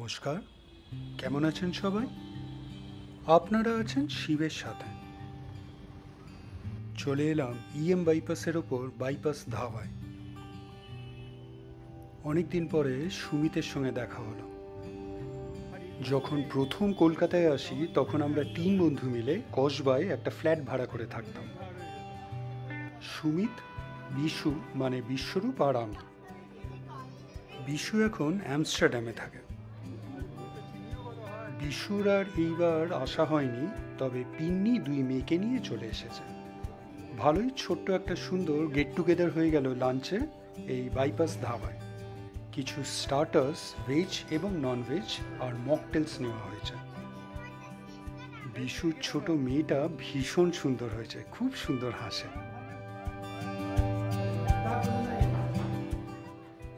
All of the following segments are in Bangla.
নমস্কার, কেমন আছেন সবাই? আপনারা আছেন শিবের সাথে। চলে এলাম বাইপাসের ওপর বাইপাস ধাবায়। অনেকদিন পরে সুমিতের সঙ্গে দেখা হলো। যখন প্রথম কলকাতায় আসি তখন আমরা 3 বন্ধু মিলে কসবায় একটা ফ্ল্যাট ভাড়া করে থাকতাম। সুমিত, বিশু মানে বিশ্বরূপ আর আমি। বিশু এখন আমস্টারডামে থাকে। বিশুর আর এইবার আসা হয়নি, তবে পিন্নি 2 মেয়েকে নিয়ে চলে এসেছে। ভালোই ছোট্ট একটা সুন্দর গেট টুগেদার হয়ে গেল লাঞ্চে এই বাইপাস ধাবায়। কিছু স্টার্টার্স, ভেজ এবং নন ভেজ আর মকটেলস নেওয়া হয়েছে। বিশুর ছোট মেয়েটা ভীষণ সুন্দর হয়েছে, খুব সুন্দর হাসে।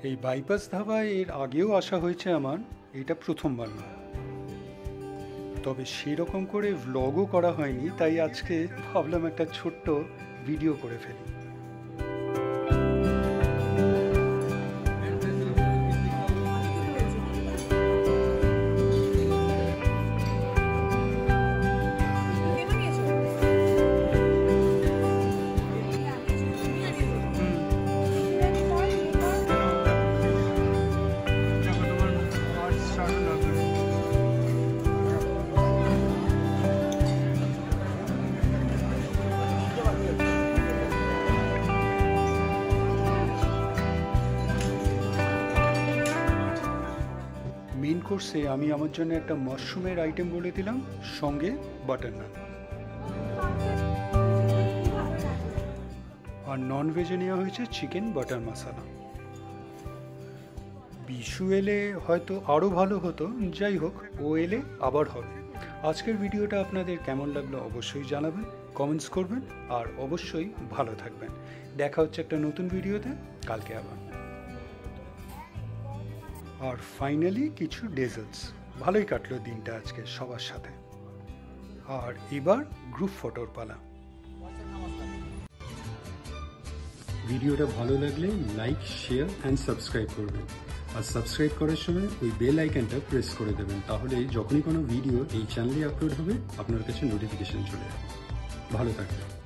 এই বাইপাস ধাবায় এর আগেও আসা হয়েছে আমার, এটা প্রথমবার নয়। তবে সেরকম করে ভ্লগও করা হয়নি, তাই আজকে ভাবলাম একটা ছোট্ট ভিডিও করে ফেলি। মেন কোর্সে আমি আমার জন্য একটা মাশরুমের আইটেম বলে দিলাম, সঙ্গে বাটার নান। আর নন ভেজে নেওয়া হয়েছে চিকেন বাটার মশলা। বিশু এলে হয়তো আরও ভালো হতো, যাই হোক, ও এলে আবার হবে। আজকের ভিডিওটা আপনাদের কেমন লাগলো অবশ্যই জানাবেন, কমেন্টস করবেন আর অবশ্যই ভালো থাকবেন। দেখা হচ্ছে একটা নতুন ভিডিওতে কালকে আবার। আর ফাইনালি কিছু ডেজার্টস। ভালোই কাটলো দিনটা আজকে সবার সাথে। আর এবার গ্রুপ ফটোর পালা। ভিডিওটা ভালো লাগলে লাইক, শেয়ার অ্যান্ড সাবস্ক্রাইব করবেন। আর সাবস্ক্রাইব করার সময় ওই বেল আইকনটা প্রেস করে দেবেন, তাহলে যখনই কোনো ভিডিও এই চ্যানেলে আপলোড হবে আপনার কাছে নোটিফিকেশন চলে যাবে। ভালো থাকবেন।